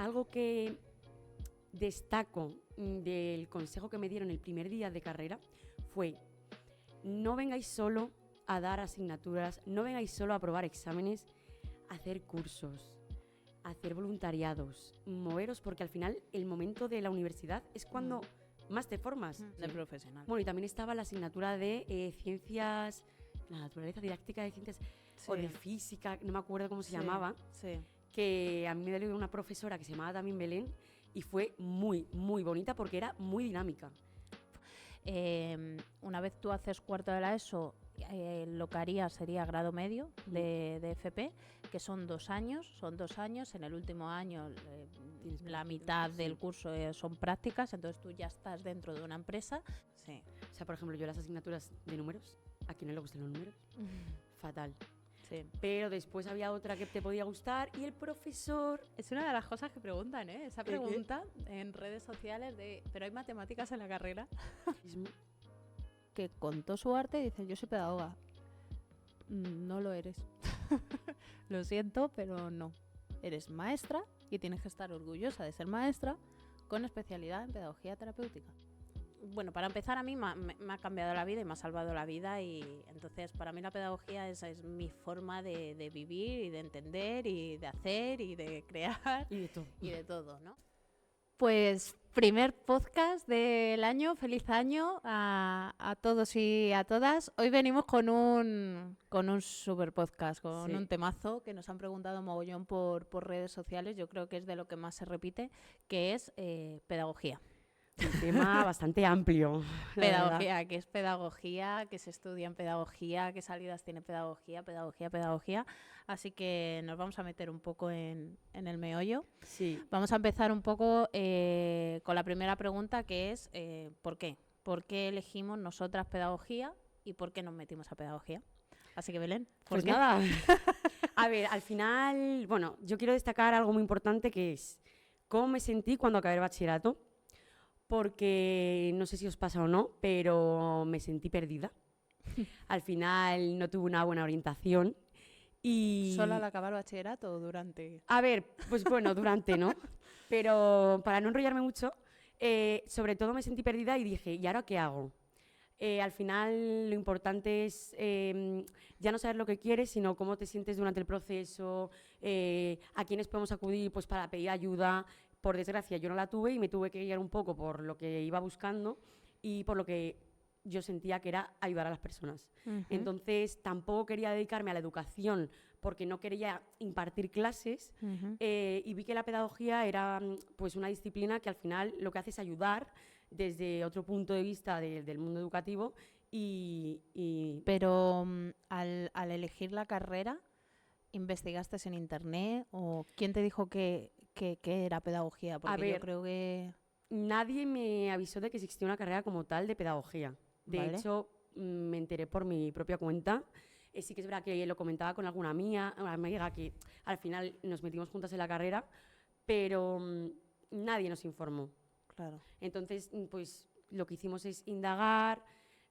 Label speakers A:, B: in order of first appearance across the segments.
A: algo que destaco del consejo que me dieron el primer día de carrera fue: no vengáis solo a dar asignaturas, no vengáis solo a aprobar exámenes, hacer cursos, hacer voluntariados, moveros, porque al final el momento de la universidad es cuando más te formas.
B: De profesional.
A: Bueno, y también estaba la asignatura de ciencias, la naturaleza didáctica de ciencias, o de física, no me acuerdo cómo se llamaba, que a mí me dio una profesora que se llamaba también Belén, y fue muy, muy bonita porque era muy dinámica.
B: Una vez tú haces cuarto de la ESO, lo que harías sería grado medio de FP, que son 2 años. En el último año la mitad del curso son prácticas, entonces tú ya estás dentro de una empresa. Sí.
A: O sea, por ejemplo, yo las asignaturas de números, ¿a quién no le gustan los números? Fatal.
B: Sí.
A: Pero después había otra que te podía gustar y el profesor...
B: Es una de las cosas que preguntan, ¿eh? Esa pregunta en redes sociales de ¿pero hay matemáticas en la carrera? Que con todo su arte dice: yo soy pedagoga. No lo eres. Lo siento, pero no. Eres maestra y tienes que estar orgullosa de ser maestra con especialidad en pedagogía terapéutica. Bueno, para empezar, a mí me ha cambiado la vida y me ha salvado la vida, y entonces para mí la pedagogía es mi forma de vivir y de entender y de hacer y de crear
A: y de todo,
B: ¿no? Pues primer podcast del año, feliz año a todos y a todas. Hoy venimos con un super podcast, con un temazo que nos han preguntado mogollón por redes sociales. Yo creo que es de lo que más se repite, que es pedagogía.
A: Un tema bastante amplio.
B: Pedagogía, ¿qué es pedagogía? ¿Qué se estudia en pedagogía? ¿Qué salidas tiene pedagogía? Pedagogía. Así que nos vamos a meter un poco en el meollo.
A: Sí.
B: Vamos a empezar un poco con la primera pregunta, que es ¿por qué? ¿Por qué elegimos nosotras pedagogía y por qué nos metimos a pedagogía? Así que, Belén,
A: pues nada. A ver, al final, bueno, yo quiero destacar algo muy importante, que es cómo me sentí cuando acabé el bachillerato. Porque no sé si os pasa o no, pero me sentí perdida. Al final no tuve una buena orientación. Y...
B: ¿Solo al acabar el bachillerato o durante?
A: A ver, pues bueno, durante, ¿no? Pero para no enrollarme mucho, sobre todo me sentí perdida y dije, ¿y ahora qué hago? Al final lo importante es ya no saber lo que quieres, sino cómo te sientes durante el proceso, a quiénes podemos acudir pues, para pedir ayuda. Por desgracia, yo no la tuve y me tuve que guiar un poco por lo que iba buscando y por lo que yo sentía que era ayudar a las personas. Entonces, tampoco quería dedicarme a la educación porque no quería impartir clases y vi que la pedagogía era pues, una disciplina que al final lo que hace es ayudar desde otro punto de vista del mundo educativo.
B: Pero al elegir la carrera, ¿investigaste en internet o quién te dijo que era pedagogía? Porque
A: a ver,
B: yo creo que...
A: Nadie me avisó de que existía una carrera como tal de pedagogía. De hecho, me enteré por mi propia cuenta. Sí que es verdad que lo comentaba con alguna amiga que al final nos metimos juntas en la carrera, pero nadie nos informó.
B: Claro.
A: Entonces, pues lo que hicimos es indagar,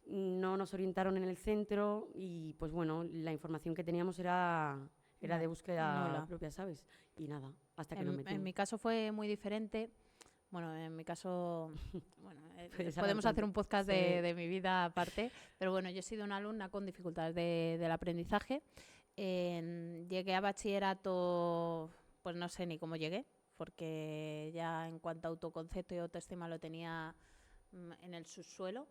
A: no nos orientaron en el centro y pues bueno, la información que teníamos era de búsqueda propia, ¿sabes? Y nada, hasta que nos metimos.
B: En mi caso fue muy diferente. Bueno, en mi caso, bueno, podemos hacer un podcast de mi vida aparte, pero bueno, yo he sido una alumna con dificultades del aprendizaje. Llegué a bachillerato, pues no sé ni cómo llegué, porque ya en cuanto a autoconcepto y autoestima lo tenía en el subsuelo.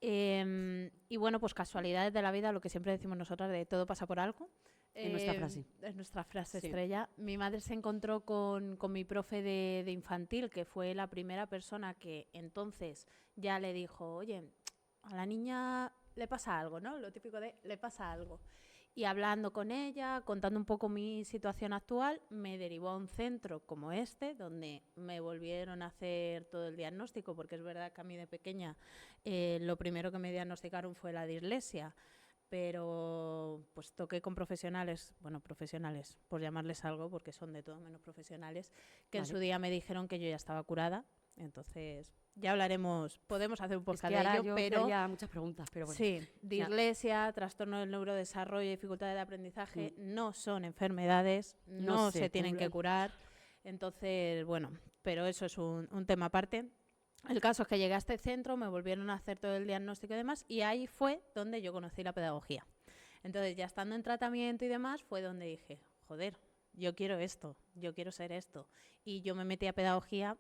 B: Y bueno, pues casualidades de la vida, lo que siempre decimos nosotras, de todo pasa por algo.
A: Es nuestra frase.
B: Es nuestra frase estrella. Mi madre se encontró con mi profe de infantil, que fue la primera persona que entonces ya le dijo, oye, a la niña le pasa algo, ¿no? Lo típico de le pasa algo. Y hablando con ella, contando un poco mi situación actual, me derivó a un centro como este, donde me volvieron a hacer todo el diagnóstico, porque es verdad que a mí de pequeña lo primero que me diagnosticaron fue la dislexia. Pero pues toqué con profesionales, por llamarles algo, porque son de todo menos profesionales, que en su día me dijeron que yo ya estaba curada. Entonces, ya hablaremos, podemos hacer un podcast de ello, pero
A: ya muchas preguntas, pero bueno.
B: Sí, dislexia, trastorno del neurodesarrollo y dificultades de aprendizaje no son enfermedades, no se tienen que curar. Entonces, bueno, pero eso es un tema aparte. El caso es que llegué a este centro, me volvieron a hacer todo el diagnóstico y demás, y ahí fue donde yo conocí la pedagogía. Entonces, ya estando en tratamiento y demás, fue donde dije, joder, yo quiero esto, yo quiero ser esto. Y yo me metí a pedagogía,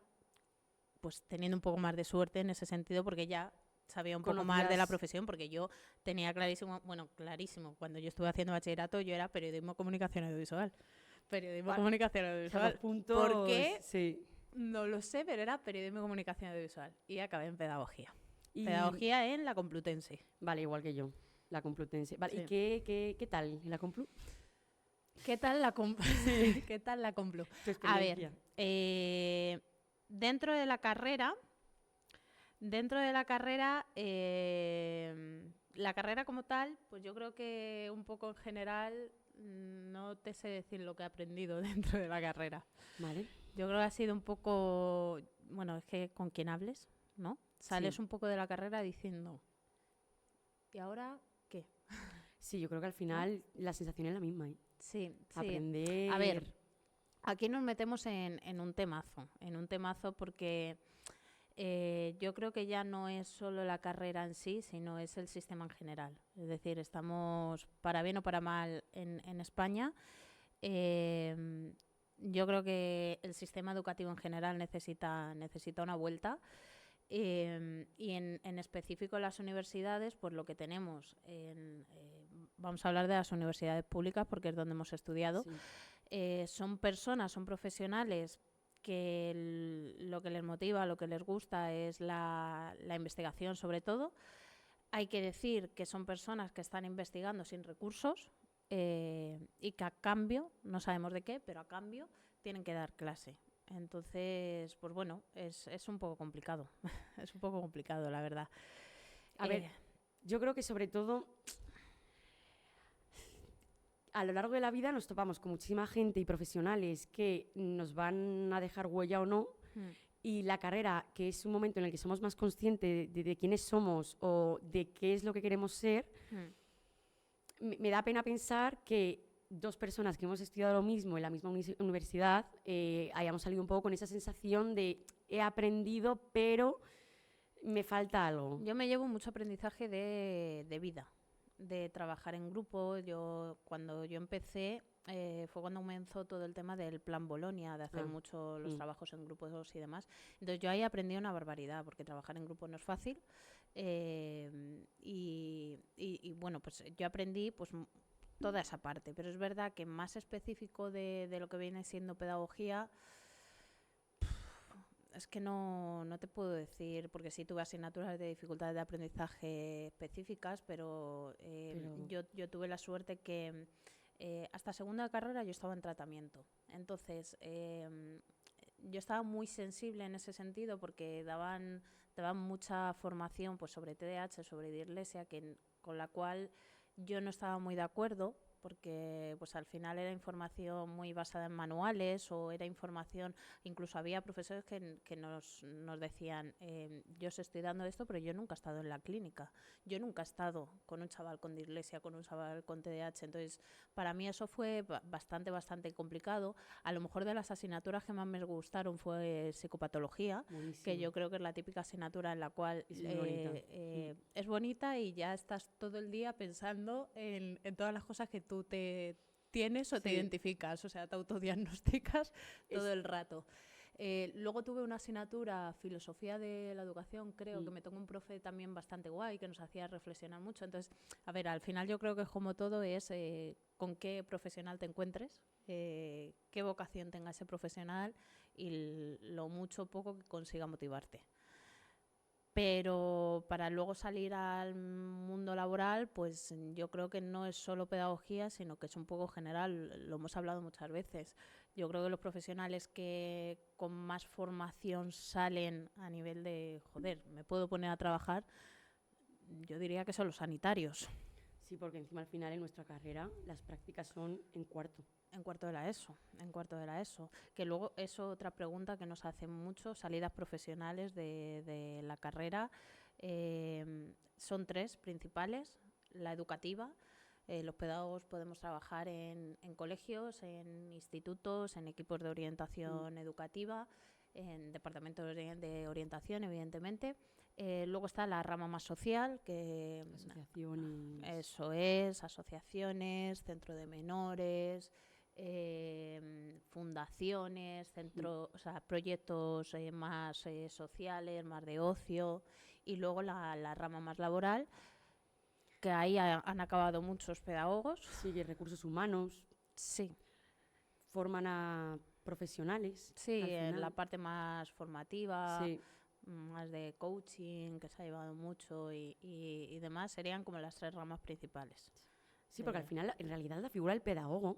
B: pues teniendo un poco más de suerte en ese sentido, porque ya sabía un poco más de la profesión, porque yo tenía clarísimo, cuando yo estuve haciendo bachillerato, yo era periodismo, comunicación audiovisual. Comunicación audiovisual. ¿Por qué?
A: Sí.
B: No lo sé, pero era periodismo y comunicación audiovisual. Y acabé en pedagogía. Pedagogía en la Complutense.
A: Vale, igual que yo, la Complutense. Vale,
B: Sí.
A: ¿y qué tal la Complu?
B: ¿Qué tal la Complu? Sí. ¿Qué tal la Complu? A ver, dentro de la carrera, la carrera como tal, pues yo creo que un poco en general no te sé decir lo que he aprendido dentro de la carrera.
A: Vale.
B: Yo creo que ha sido un poco, bueno, es que con quien hables, ¿no? Sales un poco de la carrera diciendo, ¿y ahora qué?
A: Sí, yo creo que al final la sensación es la misma, ¿eh?
B: Sí.
A: Aprender.
B: A ver, aquí nos metemos en un temazo porque yo creo que ya no es solo la carrera en sí, sino es el sistema en general. Es decir, estamos, para bien o para mal, en España. Yo creo que el sistema educativo en general necesita una vuelta. Y en específico las universidades, pues lo que tenemos, vamos a hablar de las universidades públicas porque es donde hemos estudiado, son profesionales que lo que les motiva, lo que les gusta es la investigación sobre todo. Hay que decir que son personas que están investigando sin recursos y que a cambio, no sabemos de qué, pero a cambio tienen que dar clase. Entonces, pues bueno, es un poco complicado. Es un poco complicado, la verdad.
A: A ver, yo creo que sobre todo a lo largo de la vida nos topamos con muchísima gente y profesionales que nos van a dejar huella o no. Y la carrera, que es un momento en el que somos más conscientes de quiénes somos o de qué es lo que queremos ser, me da pena pensar que dos personas que hemos estudiado lo mismo en la misma universidad hayamos salido un poco con esa sensación de he aprendido, pero me falta algo.
B: Yo me llevo mucho aprendizaje de vida, de trabajar en grupo. Cuando yo empecé, fue cuando comenzó todo el tema del plan Bolonia, de hacer mucho los trabajos en grupos y demás. Entonces yo ahí aprendí una barbaridad, porque trabajar en grupo no es fácil. Y bueno, pues yo aprendí pues toda esa parte, pero es verdad que más específico de lo que viene siendo pedagogía, es que no te puedo decir, porque sí tuve asignaturas de dificultades de aprendizaje específicas, pero yo tuve la suerte que hasta segunda carrera yo estaba en tratamiento. Entonces, yo estaba muy sensible en ese sentido porque daban mucha formación pues sobre TDAH, sobre dislexia, con la cual yo no estaba muy de acuerdo, porque pues al final era información muy basada en manuales o era información, incluso había profesores que nos decían, yo os estoy dando esto, pero yo nunca he estado en la clínica, yo nunca he estado con un chaval con dislexia, con un chaval con TDAH, entonces para mí eso fue bastante complicado. A lo mejor de las asignaturas que más me gustaron fue psicopatología. Buenísimo. Que yo creo que es la típica asignatura en la cual es bonita y ya estás todo el día pensando en todas las cosas que tú te tienes o te identificas, o sea, te autodiagnosticas todo el rato. Luego tuve una asignatura, filosofía de la educación, creo que me tocó un profe también bastante guay, que nos hacía reflexionar mucho. Entonces, a ver, al final yo creo que como todo es con qué profesional te encuentres, qué vocación tenga ese profesional y lo mucho o poco que consiga motivarte. Pero para luego salir al mundo laboral, pues yo creo que no es solo pedagogía, sino que es un poco general, lo hemos hablado muchas veces. Yo creo que los profesionales que con más formación salen a nivel de, joder, me puedo poner a trabajar, yo diría que son los sanitarios.
A: Sí, porque encima al final en nuestra carrera las prácticas son en cuarto.
B: En cuarto de la ESO. Que luego es otra pregunta que nos hacen mucho, salidas profesionales de la carrera. Son tres principales: la educativa, Los pedagogos podemos trabajar en colegios, en institutos, en equipos de orientación educativa, en departamentos de orientación, evidentemente. Luego está la rama más social, que
A: Asociaciones.
B: eso es, asociaciones, centro de menores, fundaciones, o sea, proyectos más sociales, más de ocio, y luego la rama más laboral, que ahí han acabado muchos pedagogos.
A: Sí, recursos humanos.
B: Sí.
A: Forman a profesionales.
B: Sí,
A: al
B: en
A: final.
B: la parte más formativa,
A: Sí.
B: más de coaching, que se ha llevado mucho y demás, serían como las 3 ramas principales.
A: Sí, porque al final, en realidad, la figura del pedagogo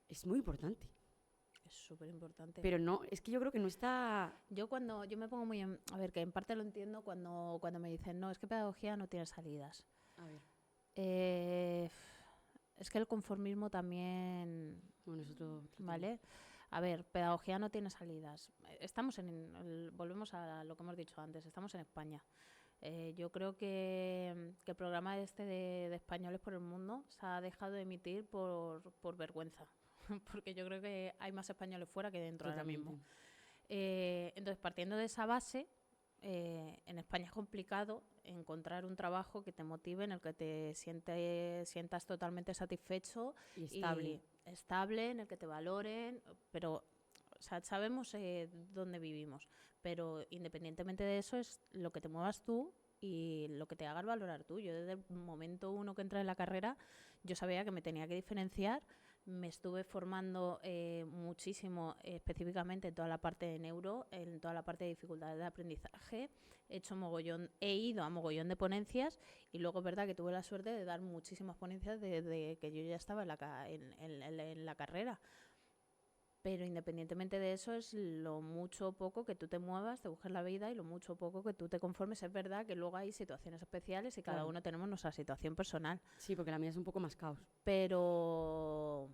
A: es muy importante.
B: Es súper importante.
A: Pero no, es que yo creo que no está...
B: Yo me pongo muy... a ver, que en parte lo entiendo cuando me dicen, no, es que pedagogía no tiene salidas.
A: A ver.
B: Es que el conformismo también...
A: Bueno, es otro tema.
B: ¿Vale? A ver, pedagogía no tiene salidas. Estamos volvemos a lo que hemos dicho antes, estamos en España. Yo creo que el programa de Españoles por el Mundo se ha dejado de emitir por vergüenza. Porque yo creo que hay más españoles fuera que dentro ahora mismo. Entonces, partiendo de esa base, en España es complicado encontrar un trabajo que te motive, en el que te sientas totalmente satisfecho
A: Y estable.
B: estable, en el que te valoren, pero o sea, sabemos dónde vivimos, pero independientemente de eso es lo que te muevas tú y lo que te hagas valorar tú. Yo desde el momento 1 que entré en la carrera, yo sabía que me tenía que diferenciar. Me estuve formando muchísimo, específicamente en toda la parte de neuro, en toda la parte de dificultades de aprendizaje. He ido a mogollón de ponencias y luego es verdad que tuve la suerte de dar muchísimas ponencias desde que yo ya estaba en la carrera. Pero independientemente de eso, es lo mucho o poco que tú te muevas, te busques la vida y lo mucho o poco que tú te conformes. Es verdad que luego hay situaciones especiales y cada
A: Claro.
B: uno tenemos nuestra situación personal.
A: Sí, porque la mía es un poco más caos.
B: Pero,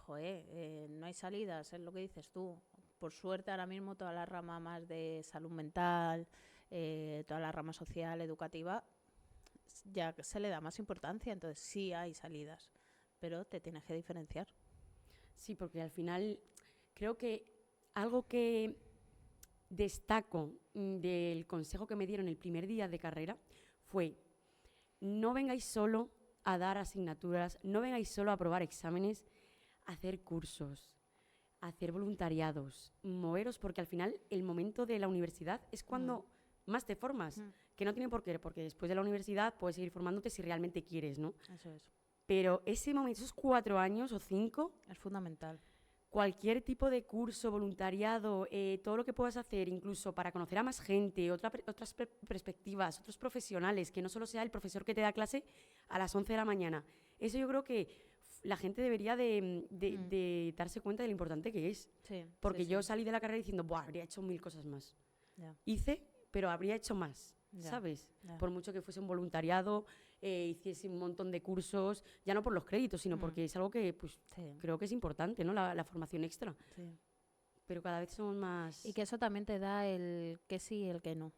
B: joder, no hay salidas, es lo que dices tú. Por suerte ahora mismo toda la rama más de salud mental, toda la rama social, educativa, ya se le da más importancia, entonces sí hay salidas, pero te tienes que diferenciar.
A: Sí, porque al final creo que algo que destaco del consejo que me dieron el primer día de carrera fue: no vengáis solo a dar asignaturas, no vengáis solo a aprobar exámenes, a hacer cursos, a hacer voluntariados, moveros, porque al final el momento de la universidad es cuando más te formas, que no tiene por qué, porque después de la universidad puedes seguir formándote si realmente quieres, ¿no?
B: Eso es.
A: Pero ese momento, esos 4 años o 5,
B: es fundamental.
A: Cualquier tipo de curso, voluntariado, todo lo que puedas hacer, incluso para conocer a más gente, otras perspectivas, otros profesionales, que no solo sea el profesor que te da clase a las 11 de la mañana. Eso yo creo que la gente debería de darse cuenta de lo importante que es.
B: Sí,
A: porque
B: sí,
A: yo
B: sí.
A: salí de la carrera diciendo, ¡buah! Habría hecho 1000 cosas más.
B: Ya.
A: Hice, pero habría hecho más,
B: Ya,
A: ¿sabes?
B: ya.
A: Por mucho que fuese un voluntariado, hiciese un montón de cursos, ya no por los créditos, sino porque es algo que pues,
B: Sí,
A: creo que es importante, ¿no? La formación extra.
B: sí.
A: Pero cada vez somos más...
B: Y que eso también te da el que sí y el que no.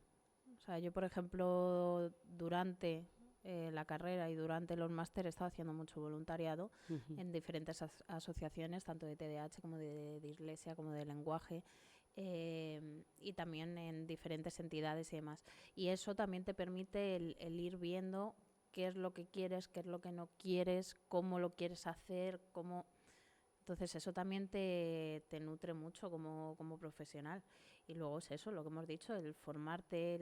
B: O sea, yo, por ejemplo, durante la carrera y durante los másteres he estado haciendo mucho voluntariado
A: Ujú.
B: en diferentes asociaciones, tanto de TDAH como de dislexia, como de lenguaje, y también en diferentes entidades y demás. Y eso también te permite el ir viendo qué es lo que quieres, qué es lo que no quieres, cómo lo quieres hacer, cómo... Entonces eso también te nutre mucho como profesional. Y luego es eso, lo que hemos dicho, el formarte,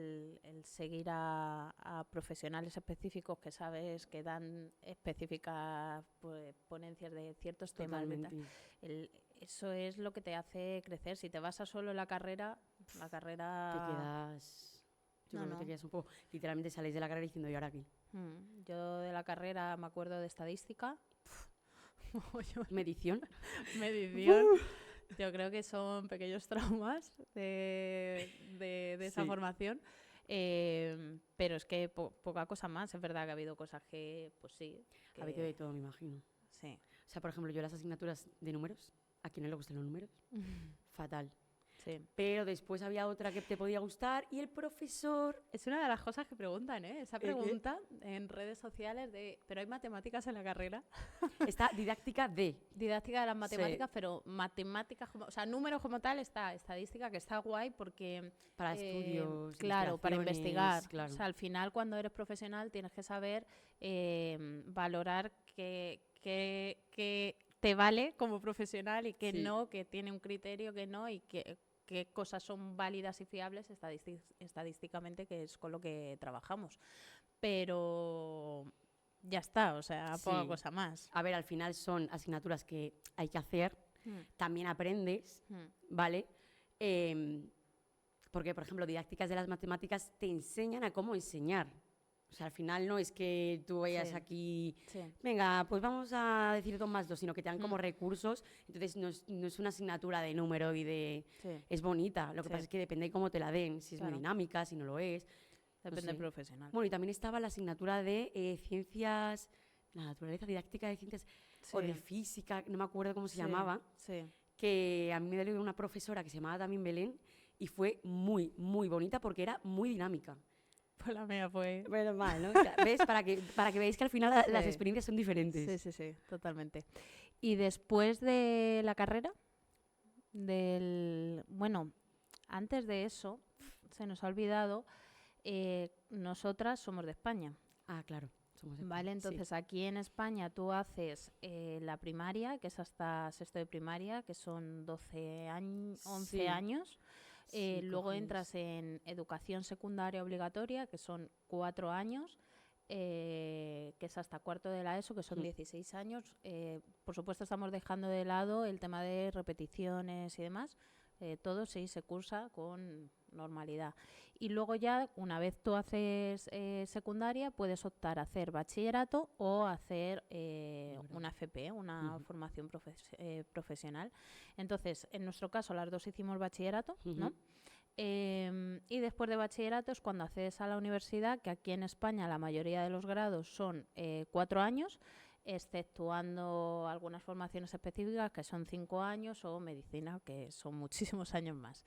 B: el seguir a profesionales específicos que sabes que dan específicas pues, ponencias de ciertos temas.
A: Totalmente.
B: Eso es lo que te hace crecer. Si te basas solo en la carrera...
A: Te quedas... Yo creo que te quedas un poco... Literalmente sales de la carrera diciendo, ¿y ahora qué?
B: Yo de la carrera me acuerdo de estadística.
A: Medición.
B: Medición. Yo creo que son pequeños traumas de esa
A: Sí.
B: formación. Pero es que poca cosa más. Es verdad que ha habido cosas que, pues sí.
A: Ha habido de todo, me imagino.
B: Sí.
A: O sea, por ejemplo, yo las asignaturas de números, ¿a quién no le gustan los números? Fatal.
B: Sí.
A: Pero después había otra que te podía gustar y el profesor...
B: Es una de las cosas que preguntan, ¿eh? Esa
A: ¿El qué?
B: pregunta en redes sociales de, ¿pero hay matemáticas en la carrera?
A: Está didáctica de...
B: Didáctica de las
A: Sí.
B: matemáticas, pero matemáticas, como, o sea, números como tal está, estadística que está guay porque...
A: Para estudios,
B: claro, para investigar.
A: investigaciones, claro.
B: O sea, al final cuando eres profesional tienes que saber valorar qué te vale como profesional y qué
A: Sí.
B: no, que tiene un criterio, que no, y qué cosas son válidas y fiables estadísticamente, que es con lo que trabajamos. Pero ya está, o sea, poca
A: Sí.
B: cosa más.
A: A ver, al final son asignaturas que hay que hacer,
B: Mm,
A: también aprendes,
B: mm.
A: ¿vale? Porque, por ejemplo, didácticas de las matemáticas te enseñan a cómo enseñar. O sea, al final no es que tú vayas
B: Sí.
A: aquí,
B: Sí.
A: venga, pues vamos a decir 2 más 2, sino que te dan como
B: Mm.
A: recursos. Entonces no es una asignatura de número y de...
B: Sí,
A: Es bonita, lo que
B: Sí.
A: pasa es que depende de cómo te la den, si es muy
B: Claro.
A: dinámica, si no lo es.
B: depende
A: sé.
B: del profesional.
A: Bueno, y también estaba la asignatura de ciencias, la naturaleza didáctica de ciencias o de
B: Sí,
A: física, no me acuerdo cómo se
B: sí,
A: llamaba,
B: sí.
A: que a mí me dio una profesora que se llamaba también Belén y fue muy, muy bonita porque era muy dinámica.
B: Pues la mía fue...
A: Bueno, mal, ¿no? ¿Ves? Para que veáis que al final las
B: Sí.
A: experiencias son diferentes.
B: Sí, sí, sí, totalmente. Y después de la carrera, bueno, antes de eso, se nos ha olvidado, nosotras somos de España,
A: Ah, claro. Somos de
B: ¿vale?
A: España, sí.
B: Entonces aquí en España tú haces la primaria, que es hasta sexto de primaria, que son 12 años, 11
A: Sí.
B: años.
A: Sí,
B: Luego
A: coges-
B: entras en educación secundaria obligatoria, que son 4 años, que es hasta cuarto de la ESO, que son 16 años. Por supuesto, estamos dejando de lado el tema de repeticiones y demás. Todo sí se cursa con normalidad. Y luego ya, una vez tú haces secundaria, puedes optar a hacer bachillerato o hacer una FP, una
A: Ujú.
B: formación profesional. Entonces, en nuestro caso, las dos hicimos bachillerato, ¿no?
A: Ujú.
B: Y después de bachillerato es cuando accedes a la universidad, que aquí en España la mayoría de los grados son 4 años, exceptuando algunas formaciones específicas que son 5 años o medicina, que son muchísimos años más.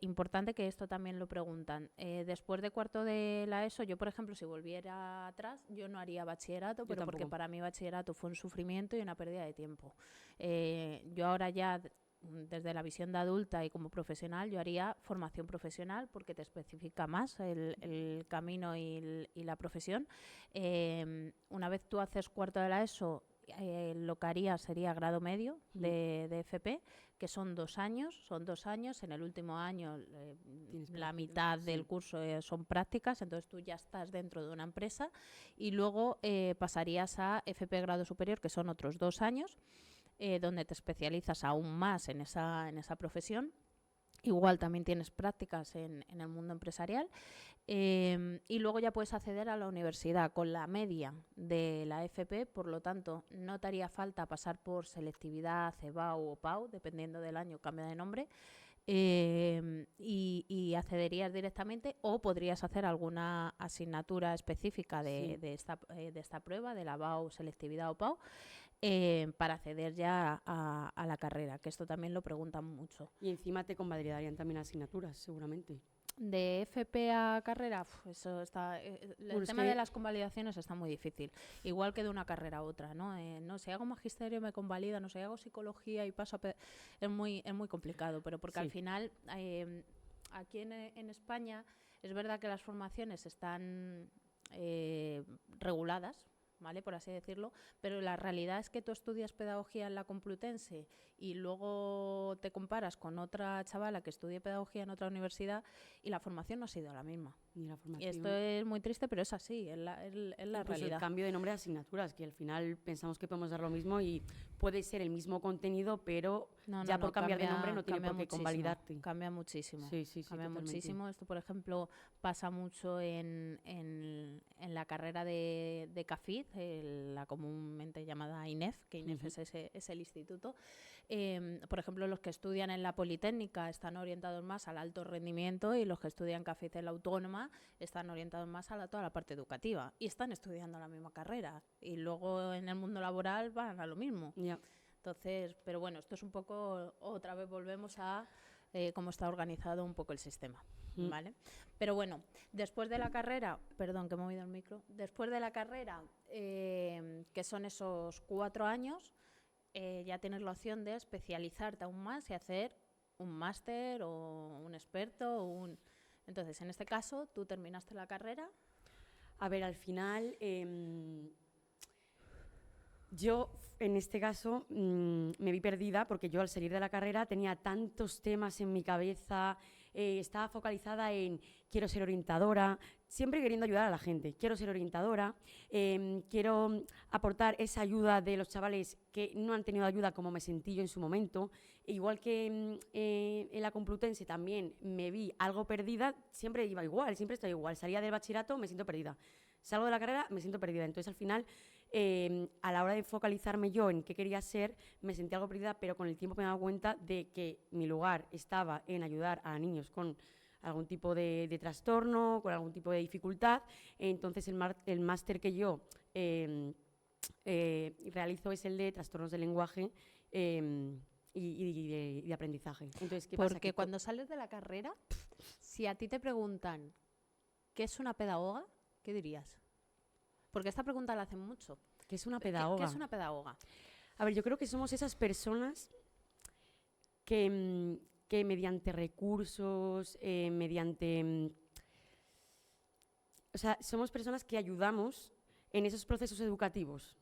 B: Importante que esto también lo preguntan. Después de cuarto de la ESO, yo por ejemplo, si volviera atrás, yo no haría bachillerato,
A: Yo
B: pero porque
A: tampoco.
B: para mí bachillerato fue un sufrimiento y una pérdida de tiempo. Yo ahora ya, desde la visión de adulta y como profesional, yo haría formación profesional porque te especifica más el camino y la profesión. Una vez tú haces cuarto de la ESO, lo que haría sería grado medio de FP, que son 2 años. Son 2 años. En el último año,
A: Tienes
B: la
A: prácticas,
B: mitad del
A: sí.
B: curso son prácticas, entonces tú ya estás dentro de una empresa y luego pasarías a FP grado superior, que son otros 2 años, donde te especializas aún más en esa profesión. Igual también tienes prácticas en el mundo empresarial. Y luego ya puedes acceder a la universidad con la media de la FP, por lo tanto no te haría falta pasar por selectividad, CEBAU o PAU, dependiendo del año cambia de nombre, y accederías directamente o podrías hacer alguna asignatura específica
A: Sí.
B: de esta prueba, de la BAU, selectividad o PAU, para acceder ya a la carrera, que esto también lo preguntan mucho.
A: Y encima te convalidarían también asignaturas, seguramente.
B: De FP a carrera, eso está. El
A: Bueno, es
B: tema de
A: que
B: las convalidaciones está muy difícil. Igual que de una carrera a otra, ¿no? No, si hago magisterio me convalida, no sé, hago psicología y paso a. Es muy complicado, pero porque al
A: sí.
B: final, aquí en España, es verdad que las formaciones están reguladas, ¿vale? Por así decirlo, pero la realidad es que tú estudias pedagogía en la Complutense y luego te comparas con otra chavala que estudie pedagogía en otra universidad y la formación no ha sido la misma.
A: Ni la
B: Y
A: formación.
B: esto es muy triste, pero es así, es la
A: Incluso
B: realidad.
A: el cambio de nombre de asignaturas, que al final pensamos que podemos dar lo mismo y puede ser el mismo contenido, pero ya por cambiar de nombre no tiene por qué convalidarte.
B: Cambia muchísimo.
A: Sí, sí, sí,
B: Cambia
A: totalmente.
B: muchísimo. Esto, por ejemplo, pasa mucho en la carrera de CAFID, la comúnmente llamada INEF, que INEF es el instituto. Por ejemplo, los que estudian en la Politécnica están orientados más al alto rendimiento y los que estudian CAFID en la Autónoma están orientados más a toda la parte educativa y están estudiando la misma carrera y luego en el mundo laboral van a lo mismo.
A: Ya.
B: Entonces, pero bueno, esto es un poco, otra vez volvemos a cómo está organizado un poco el sistema, ¿vale? Pero bueno, después de la carrera, perdón que me he movido el micro, después de la carrera, que son esos 4 años, ya tienes la opción de especializarte aún más y hacer un máster o un experto Entonces, en este caso, tú terminaste la carrera.
A: A ver, al final, yo en este caso me vi perdida porque yo al salir de la carrera tenía tantos temas en mi cabeza, estaba focalizada en quiero ser orientadora, siempre queriendo ayudar a la gente, quiero ser orientadora, quiero aportar esa ayuda de los chavales que no han tenido ayuda como me sentí yo en su momento. Igual que en la Complutense también me vi algo perdida, siempre iba igual, siempre estoy igual, salía del bachillerato, me siento perdida, salgo de la carrera, me siento perdida, entonces al final a la hora de focalizarme yo en qué quería ser, me sentí algo perdida, pero con el tiempo me he dado cuenta de que mi lugar estaba en ayudar a niños con algún tipo de trastorno, con algún tipo de dificultad. Entonces el máster que yo realizo es el de trastornos del lenguaje y de aprendizaje. Entonces, ¿qué pasa?
B: Porque cuando sales de la carrera, si a ti te preguntan ¿qué es una pedagoga? ¿Qué dirías? Porque esta pregunta la hacen mucho.
A: ¿Qué es una pedagoga?
B: ¿Qué es una pedagoga?
A: A ver, yo creo que somos esas personas que mediante recursos, o sea, somos personas que ayudamos en esos procesos educativos.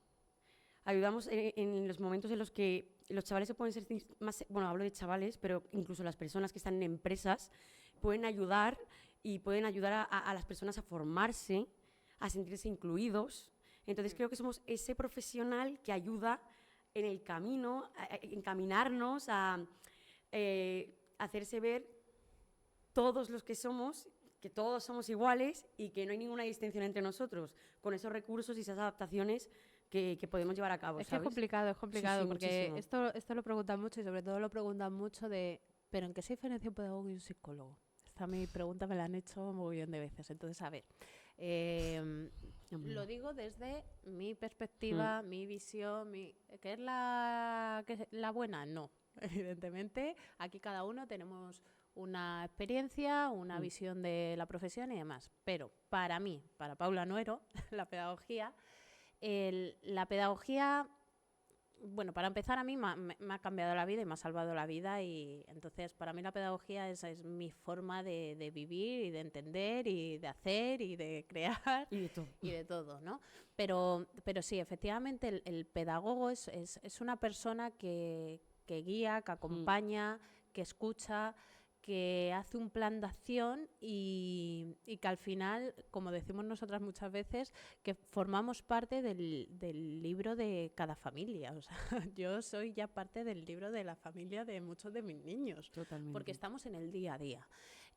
A: Ayudamos en los momentos en los que los chavales se pueden sentir más, bueno, hablo de chavales, pero incluso las personas que están en empresas pueden ayudar y pueden ayudar a las personas a formarse, a sentirse incluidos. Entonces creo que somos ese profesional que ayuda en el camino, a encaminarnos, a hacerse ver todos los que somos, que todos somos iguales y que no hay ninguna distinción entre nosotros, con esos recursos y esas adaptaciones que podemos llevar a cabo,
B: Es que
A: ¿sabes?
B: es complicado,
A: Sí, sí,
B: porque
A: muchísimo.
B: esto lo preguntan mucho y sobre todo lo preguntan mucho de, ¿pero en qué se diferencia un pedagogo y un psicólogo? Esta mi pregunta me la han hecho un montón de veces. Entonces, a ver, lo digo desde mi perspectiva, mi visión, ¿qué es la buena? No, evidentemente. Aquí cada uno tenemos una experiencia, una visión de la profesión y demás. Pero para mí, para Paula Nuero, la pedagogía, bueno, para empezar a mí me ha cambiado la vida y me ha salvado la vida y entonces para mí la pedagogía es mi forma de vivir y de entender y de hacer y de crear
A: Y de todo.
B: y de todo, ¿no? Pero sí, efectivamente el pedagogo es una persona que guía, que acompaña, que escucha, que hace un plan de acción y que al final, como decimos nosotras muchas veces, que formamos parte del libro de cada familia. O sea, yo soy ya parte del libro de la familia de muchos de mis niños,
A: Totalmente.
B: porque estamos en el día a día.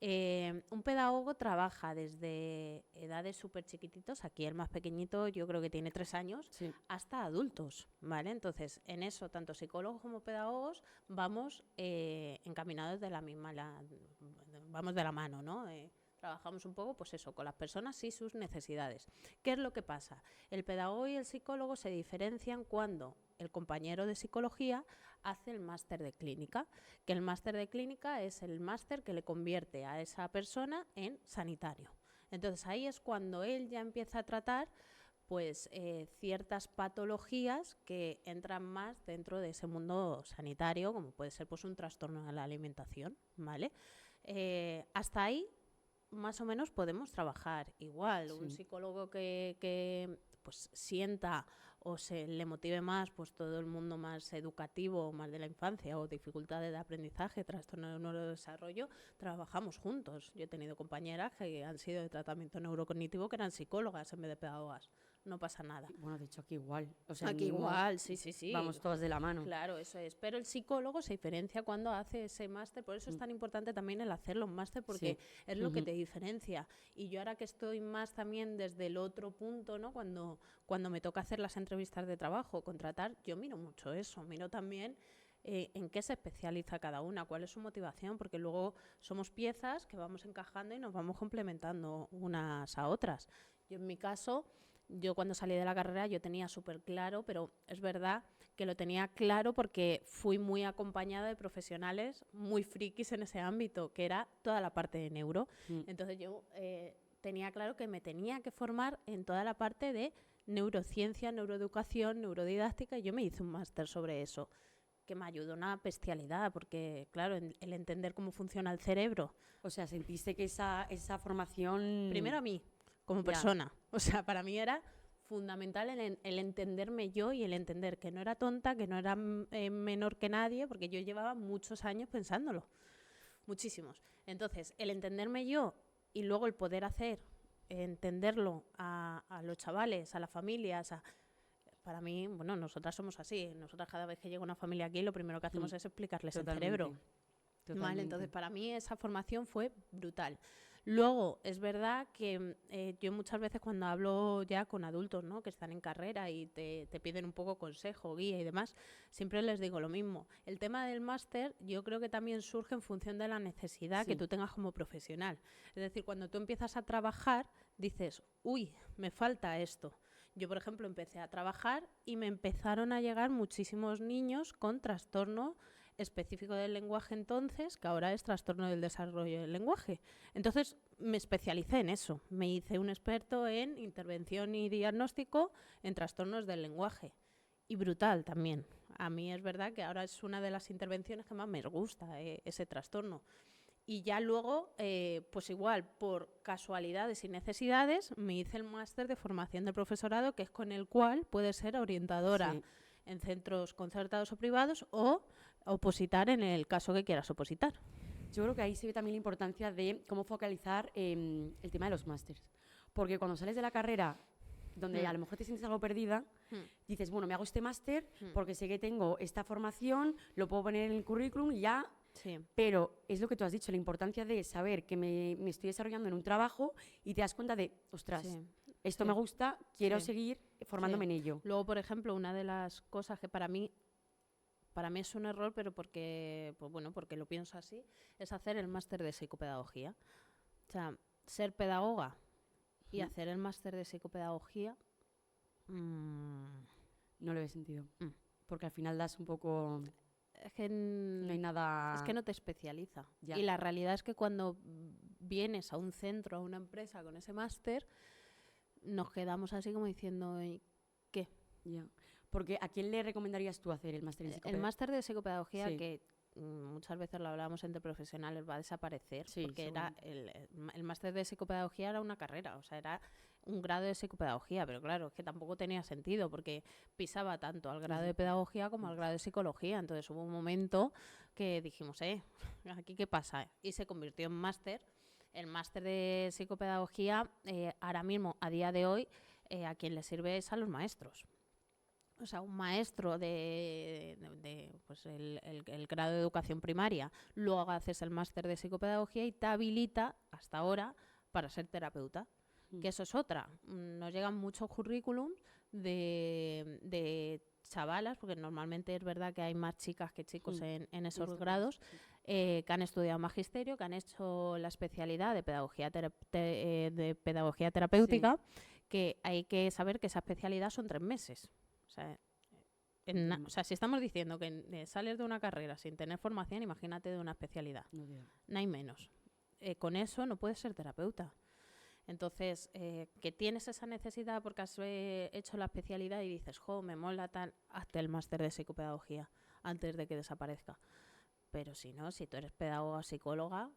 B: Un pedagogo trabaja desde edades súper chiquititos, aquí el más pequeñito yo creo que tiene 3 años,
A: Sí.
B: hasta adultos, ¿vale? Entonces, en eso, tanto psicólogos como pedagogos vamos encaminados de la misma, vamos de la mano, ¿no? Trabajamos un poco, pues eso, con las personas y sus necesidades. ¿Qué es lo que pasa? El pedagogo y el psicólogo se diferencian cuando el compañero de psicología hace el máster de clínica, que el máster de clínica es el máster que le convierte a esa persona en sanitario. Entonces ahí es cuando él ya empieza a tratar pues ciertas patologías que entran más dentro de ese mundo sanitario, como puede ser pues un trastorno de la alimentación, ¿vale? Hasta ahí más o menos podemos trabajar igual. Un psicólogo que pues sienta o se le motive más pues todo el mundo más educativo, más de la infancia o dificultades de aprendizaje, trastorno de neurodesarrollo, trabajamos juntos. Yo he tenido compañeras que han sido de tratamiento neurocognitivo que eran psicólogas en vez de pedagogas. No pasa nada.
A: Bueno, de hecho aquí igual. O sea,
B: Aquí
A: mismo
B: igual, sí.
A: Vamos todas de la mano.
B: Claro, eso es. Pero el psicólogo se diferencia cuando hace ese máster. Por eso es tan importante también el hacer los máster, porque es lo que te diferencia. Y yo ahora que estoy más también desde el otro punto, ¿no? Cuando me toca hacer las entrevistas de trabajo, contratar, yo miro mucho eso. Miro también en qué se especializa cada una, cuál es su motivación, porque luego somos piezas que vamos encajando y nos vamos complementando unas a otras. Yo en mi caso... Yo cuando salí de la carrera yo tenía súper claro, pero es verdad que lo tenía claro porque fui muy acompañada de profesionales muy frikis en ese ámbito, que era toda la parte de neuro. Entonces yo tenía claro que me tenía que formar en toda la parte de neurociencia, neuroeducación, neurodidáctica, y yo me hice un máster sobre eso, que me ayudó una bestialidad, porque claro, el entender cómo funciona el cerebro.
A: O sea, sentiste que esa formación...
B: Primero a mí, como persona. O sea, para mí era fundamental el entenderme yo y el entender que no era tonta, que no era menor que nadie, porque yo llevaba muchos años pensándolo. Muchísimos. Entonces, el entenderme yo y luego el poder entenderlo a los chavales, a las familias, para mí, bueno, nosotras somos así. Nosotras cada vez que llega una familia aquí, lo primero que hacemos es explicarles
A: Totalmente.
B: el cerebro. Vale, entonces para mí esa formación fue brutal. Luego, es verdad que yo muchas veces cuando hablo ya con adultos, ¿no?, que están en carrera y te piden un poco consejo, guía y demás, siempre les digo lo mismo. El tema del máster yo creo que también surge en función de la necesidad que tú tengas como profesional. Es decir, cuando tú empiezas a trabajar, dices, uy, me falta esto. Yo, por ejemplo, empecé a trabajar y me empezaron a llegar muchísimos niños con trastorno específico del lenguaje entonces, que ahora es trastorno del desarrollo del lenguaje. Entonces me especialicé en eso. Me hice un experto en intervención y diagnóstico en trastornos del lenguaje. Y brutal también. A mí es verdad que ahora es una de las intervenciones que más me gusta, ese trastorno. Y ya luego, pues igual, por casualidades y necesidades, me hice el máster de formación del profesorado, que es con el cual puedes ser orientadora en centros concertados o privados o opositar en el caso que quieras opositar.
A: Yo creo que ahí se ve también la importancia de cómo focalizar el tema de los másters. Porque cuando sales de la carrera, donde a lo mejor te sientes algo perdida, dices, bueno, me hago este máster porque sé que tengo esta formación, lo puedo poner en el currículum y ya. Sí. Pero es lo que tú has dicho, la importancia de saber que me estoy desarrollando en un trabajo y te das cuenta de, ostras, esto me gusta, quiero seguir formándome en ello.
B: Luego, por ejemplo, una de las cosas que para mí es un error, pero porque lo pienso así, es hacer el máster de psicopedagogía. O sea, ser pedagoga y hacer el máster de psicopedagogía
A: no le ve sentido. Porque al final das un poco...
B: Es que
A: no hay nada...
B: Es que no te especializa. Ya. Y la realidad es que cuando vienes a un centro, a una empresa con ese máster, nos quedamos así como diciendo, ¿qué?
A: Ya. Porque ¿a quién le recomendarías tú hacer el máster de psicopedagogía?
B: El máster de psicopedagogía, que muchas veces lo hablábamos entre profesionales, va a desaparecer, porque era el máster de psicopedagogía era una carrera, o sea, era un grado de psicopedagogía, pero claro, es que tampoco tenía sentido, porque pisaba tanto al grado de pedagogía como al grado de psicología. Entonces hubo un momento que dijimos, ¿aquí qué pasa? Y se convirtió en máster. El máster de psicopedagogía, ahora mismo, a día de hoy, a quien le sirve es a los maestros. O sea, un maestro de pues el grado de educación primaria, luego haces el máster de psicopedagogía y te habilita, hasta ahora, para ser terapeuta. Que eso es otra. Nos llegan muchos currículums de chavalas, porque normalmente es verdad que hay más chicas que chicos en esos grados, que han estudiado magisterio, que han hecho la especialidad de pedagogía terapéutica, que hay que saber que esa especialidad son 3 meses. O sea, si estamos diciendo que sales de una carrera sin tener formación, imagínate de una especialidad. No hay menos. Con eso no puedes ser terapeuta. Entonces, que tienes esa necesidad porque has hecho la especialidad y dices, me mola tal, hazte el máster de psicopedagogía antes de que desaparezca. Pero si no, si tú eres pedagoga o psicóloga,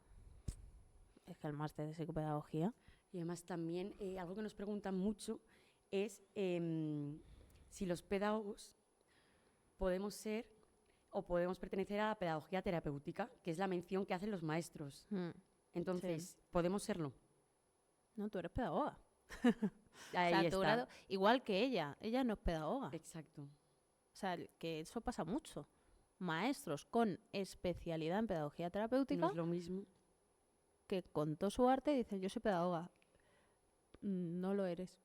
B: es que el máster de psicopedagogía...
A: Y además también, algo que nos preguntan mucho es si los pedagogos podemos ser o podemos pertenecer a la pedagogía terapéutica, que es la mención que hacen los maestros. Entonces, ¿podemos serlo?
B: No, tú eres pedagoga.
A: Ahí
B: o sea, igual que ella no es pedagoga.
A: Exacto.
B: O sea, que eso pasa mucho. Maestros con especialidad en pedagogía terapéutica.
A: No es lo mismo.
B: Que con todo su arte dicen, yo soy pedagoga. No lo eres.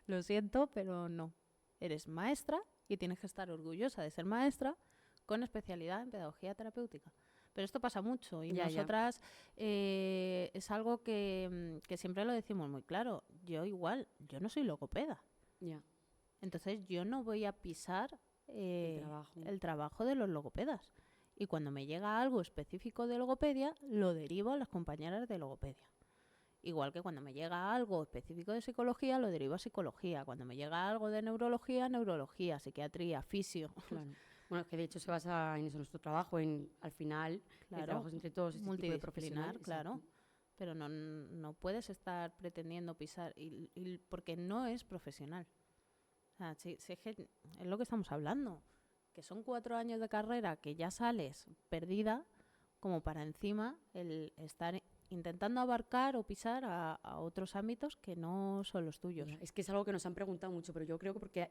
B: Lo siento, pero no. Eres maestra y tienes que estar orgullosa de ser maestra con especialidad en pedagogía terapéutica. Pero esto pasa mucho y nosotras es algo que siempre lo decimos muy claro. Yo no soy logopeda. Entonces yo no voy a pisar el trabajo de los logopedas. Y cuando me llega algo específico de logopedia, lo derivo a las compañeras de logopedia. Igual que cuando me llega algo específico de psicología, lo derivo a psicología. Cuando me llega algo de neurología, neurología, psiquiatría, fisio.
A: Claro. Bueno, es que de hecho se basa en eso nuestro trabajo, al final, el trabajo es entre todos, este tipo de profesionales.
B: Claro. Pero no puedes estar pretendiendo pisar, porque no es profesional. O sea, si es que es lo que estamos hablando, que son 4 años de carrera que ya sales perdida, como para encima el estar intentando abarcar o pisar a otros ámbitos que no son los tuyos.
A: Es que es algo que nos han preguntado mucho, pero yo creo que porque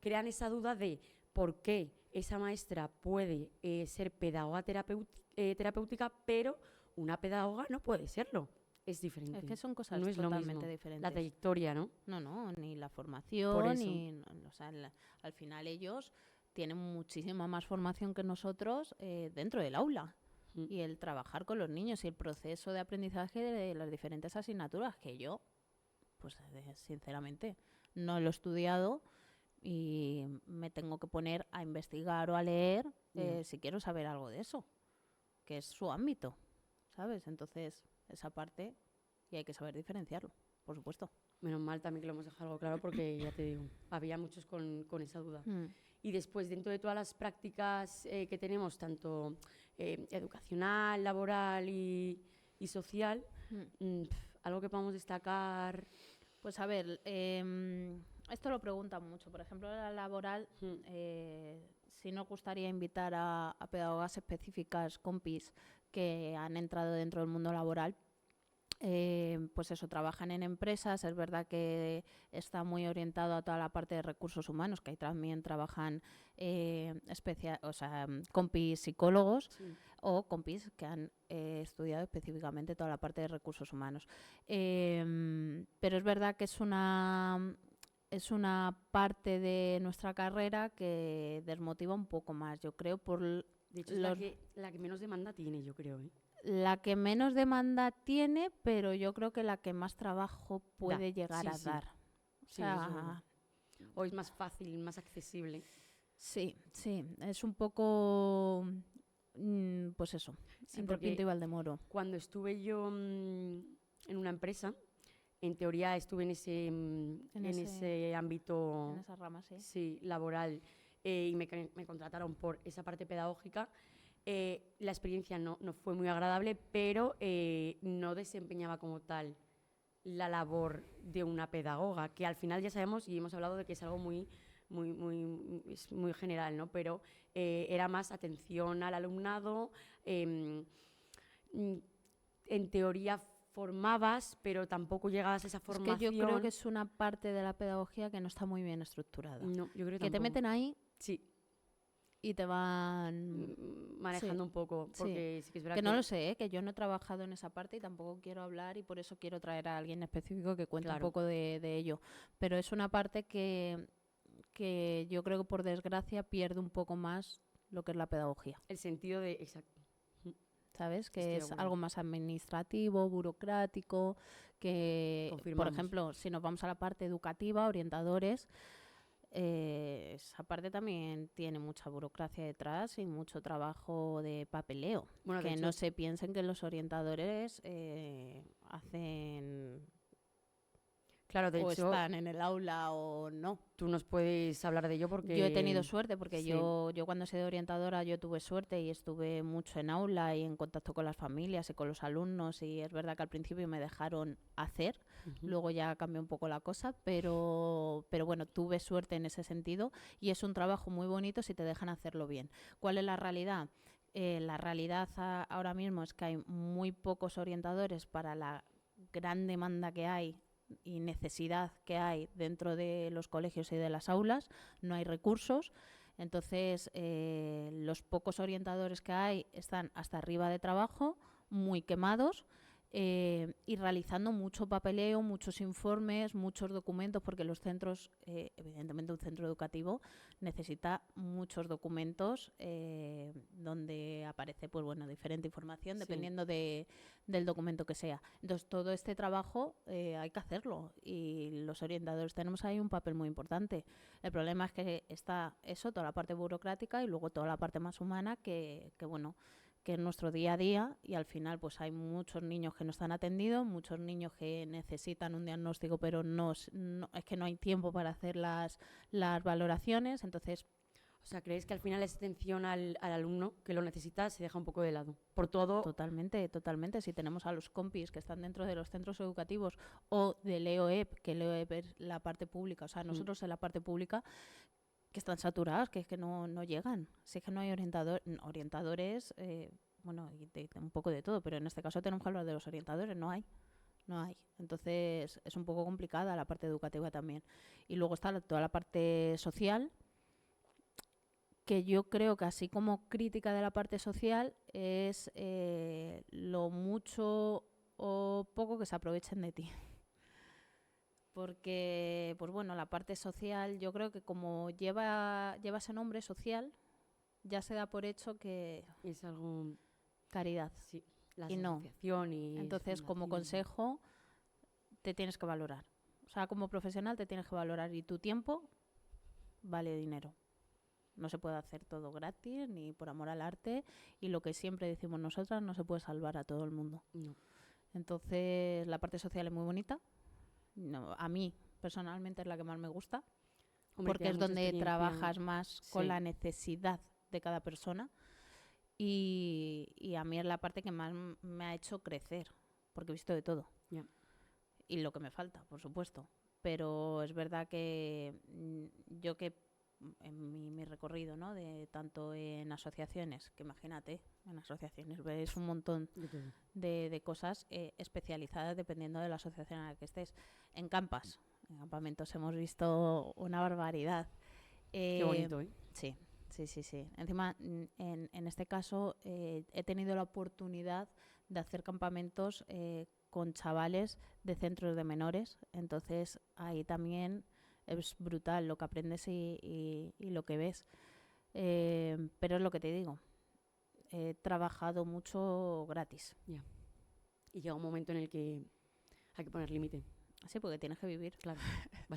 A: crean esa duda de por qué esa maestra puede ser pedagoga terapéutica, pero una pedagoga no puede serlo. Es diferente.
B: Es que son cosas
A: no es
B: totalmente diferentes.
A: La trayectoria, ¿no?
B: No, ni la formación, ni... O sea, al final ellos tienen muchísima más formación que nosotros dentro del aula. Y el trabajar con los niños y el proceso de aprendizaje de las diferentes asignaturas que yo, pues sinceramente, no lo he estudiado y me tengo que poner a investigar o a leer si quiero saber algo de eso, que es su ámbito, ¿sabes? Entonces, esa parte, y hay que saber diferenciarlo, por supuesto.
A: Menos mal también que lo hemos dejado algo claro porque, ya te digo, había muchos con esa duda. Y después, dentro de todas las prácticas que tenemos, tanto educacional, laboral y social, algo que podamos destacar.
B: Pues a ver, esto lo preguntan mucho. Por ejemplo, la laboral, si nos gustaría invitar a pedagogas específicas, compis, que han entrado dentro del mundo laboral, pues eso, trabajan en empresas. Es verdad que está muy orientado a toda la parte de recursos humanos, que ahí también trabajan compis psicólogos o compis que han estudiado específicamente toda la parte de recursos humanos. Pero es verdad que es una parte de nuestra carrera que desmotiva un poco más, yo creo, por...
A: De hecho, es la que menos demanda tiene, yo creo, ¿eh?
B: La que menos demanda tiene, pero yo creo que la que más trabajo puede llegar a dar. O sea,
A: o es más fácil, más accesible.
B: Sí, es un poco, pues eso, entre Pinto y Valdemoro.
A: Cuando estuve yo en una empresa, en teoría estuve en ese ámbito,
B: en esa rama,
A: sí, laboral, y me contrataron por esa parte pedagógica. La experiencia no fue muy agradable, pero no desempeñaba como tal la labor de una pedagoga, que al final ya sabemos y hemos hablado de que es algo muy general, ¿no? Pero era más atención al alumnado. En teoría formabas, pero tampoco llegabas a esa formación.
B: Es que yo creo que es una parte de la pedagogía que no está muy bien estructurada.
A: No, yo creo que
B: te meten ahí.
A: Sí.
B: Y te van
A: manejando un poco, porque sí que es verdad
B: que no lo sé, que yo no he trabajado en esa parte y tampoco quiero hablar, y por eso quiero traer a alguien específico que cuente un poco de ello. Pero es una parte que yo creo que por desgracia pierde un poco más lo que es la pedagogía.
A: El sentido de... Exacto.
B: ¿Sabes? Que es algo más administrativo, burocrático, que, por ejemplo, si nos vamos a la parte educativa, orientadores... esa parte también tiene mucha burocracia detrás y mucho trabajo de papeleo. Bueno, que no se piensen que los orientadores hacen...
A: Claro, de hecho,
B: están en el aula o no.
A: Tú nos puedes hablar de ello porque...
B: Yo he tenido suerte porque yo cuando he sido orientadora yo tuve suerte y estuve mucho en aula y en contacto con las familias y con los alumnos, y es verdad que al principio me dejaron hacer, luego ya cambió un poco la cosa, pero bueno, tuve suerte en ese sentido y es un trabajo muy bonito si te dejan hacerlo bien. ¿Cuál es la realidad? La realidad ahora mismo es que hay muy pocos orientadores para la gran demanda que hay y necesidad que hay dentro de los colegios y de las aulas. No hay recursos, entonces los pocos orientadores que hay están hasta arriba de trabajo, muy quemados, y realizando mucho papeleo, muchos informes, muchos documentos, porque los centros, evidentemente un centro educativo necesita muchos documentos donde aparece pues bueno, diferente información dependiendo del documento que sea. Entonces todo este trabajo hay que hacerlo y los orientadores tenemos ahí un papel muy importante. El problema es que está eso, toda la parte burocrática y luego toda la parte más humana que bueno, que es nuestro día a día, y al final pues hay muchos niños que no están atendidos, muchos niños que necesitan un diagnóstico pero es que no hay tiempo para hacer las valoraciones, entonces...
A: O sea, ¿crees que al final esa atención al alumno que lo necesita se deja un poco de lado? Por todo...
B: Totalmente, totalmente. Si tenemos a los compis que están dentro de los centros educativos o del EOEP, que el EOEP es la parte pública, o sea, nosotros en la parte pública, que están saturados, que es que no llegan. Si es que no hay orientadores, bueno, y un poco de todo, pero en este caso tenemos que hablar de los orientadores, no hay. Entonces es un poco complicada la parte educativa también. Y luego está toda la parte social, que yo creo que así como crítica de la parte social es lo mucho o poco que se aprovechen de ti. Porque, pues bueno, la parte social, yo creo que como lleva ese nombre social, ya se da por hecho que...
A: Es algo...
B: Caridad.
A: Sí, la
B: y no.
A: asociación y...
B: Entonces, como consejo, te tienes que valorar. O sea, como profesional te tienes que valorar y tu tiempo vale dinero. No se puede hacer todo gratis ni por amor al arte, y lo que siempre decimos nosotras, no se puede salvar a todo el mundo.
A: No.
B: Entonces, la parte social es muy bonita. No, a mí, personalmente, es la que más me gusta. Hombre, porque es donde trabajas más con la necesidad de cada persona. Y a mí es la parte que más me ha hecho crecer, porque he visto de todo.
A: Yeah.
B: Y lo que me falta, por supuesto. Pero es verdad que yo que en mi recorrido, ¿no? De tanto en asociaciones, que imagínate, en asociaciones ves un montón de cosas especializadas dependiendo de la asociación en la que estés. En campamentos hemos visto una barbaridad.
A: Qué bonito, ¿eh?
B: Sí. Encima, en este caso, he tenido la oportunidad de hacer campamentos con chavales de centros de menores. Entonces, ahí también es brutal lo que aprendes y lo que ves. Pero es lo que te digo. He trabajado mucho gratis.
A: Yeah. Y llega un momento en el que hay que poner límite.
B: Sí, porque tienes que vivir.
A: Claro.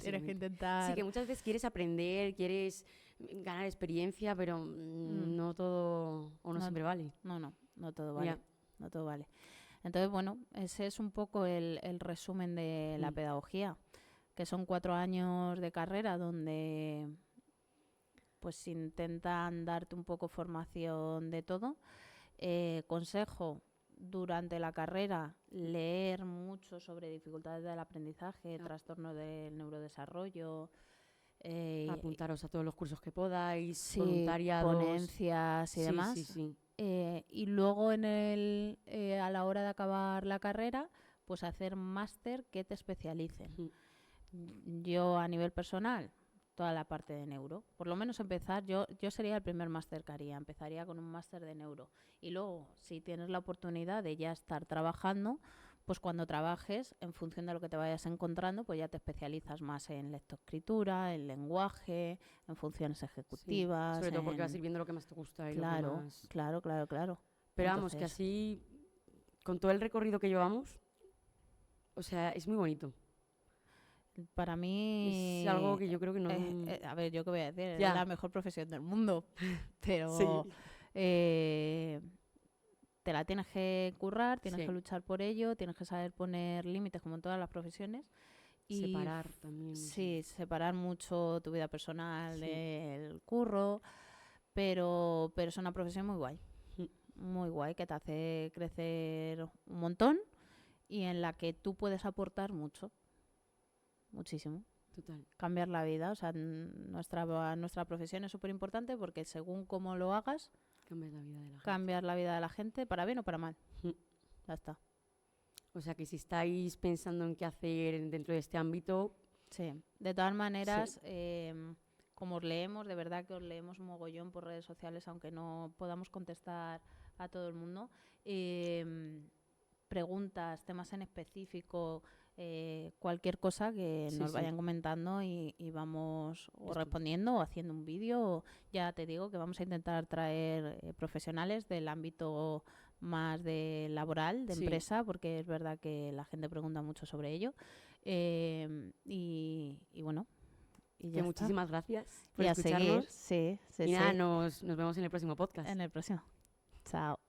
B: Tienes que intentar...
A: Sí, que muchas veces quieres aprender, quieres ganar experiencia, pero no todo, o no siempre vale.
B: No todo vale.
A: Yeah.
B: No todo vale. Entonces, bueno, ese es un poco el resumen de la pedagogía, que son 4 años de carrera donde pues intentan darte un poco formación de todo. Consejo, durante la carrera, leer mucho sobre dificultades del aprendizaje, trastornos del neurodesarrollo.
A: Apuntaros a todos los cursos que podáis, voluntariados,
B: ponencias y demás.
A: Sí.
B: Y luego a la hora de acabar la carrera, pues hacer máster que te especialicen. Yo a nivel personal, toda la parte de neuro. Por lo menos empezar, yo sería el primer máster que haría. Empezaría con un máster de neuro. Y luego, si tienes la oportunidad de ya estar trabajando, pues cuando trabajes, en función de lo que te vayas encontrando, pues ya te especializas más en lectoescritura, en lenguaje, en funciones ejecutivas.
A: Sobre todo porque vas a ir viendo lo que más te gusta. Y
B: claro,
A: lo que más...
B: claro.
A: Pero
B: entonces,
A: vamos, que así, con todo el recorrido que llevamos, o sea, es muy bonito.
B: Para mí...
A: Es algo que yo creo que no...
B: a ver, ¿yo qué voy a decir? Es la mejor profesión del mundo. Pero...
A: Sí.
B: Te la tienes que currar, tienes que luchar por ello, tienes que saber poner límites como en todas las profesiones. Y
A: separar también.
B: Sí, separar mucho tu vida personal del curro, pero es una profesión muy guay. Muy guay, que te hace crecer un montón y en la que tú puedes aportar mucho. Muchísimo.
A: Total.
B: Cambiar la vida. O sea, nuestra profesión es súper importante porque según cómo lo hagas, cambiar la vida de la gente, para bien o para mal. Ya está.
A: O sea que si estáis pensando en qué hacer dentro de este ámbito...
B: Sí. De todas maneras, como os leemos, de verdad que os leemos un mogollón por redes sociales, aunque no podamos contestar a todo el mundo. preguntas, temas en específico, cualquier cosa que
A: Sí,
B: nos
A: sí.
B: vayan comentando y vamos o respondiendo o haciendo un vídeo. Ya te digo que vamos a intentar traer profesionales del ámbito más de laboral, de
A: Sí.
B: empresa, porque es verdad que la gente pregunta mucho sobre ello. Y bueno, y ya
A: Que
B: está.
A: muchísimas gracias por
B: Y a seguir,
A: escucharnos.
B: sí, sí,
A: Y nada,
B: sí,
A: nos vemos en el próximo podcast.
B: en el próximo. Chao.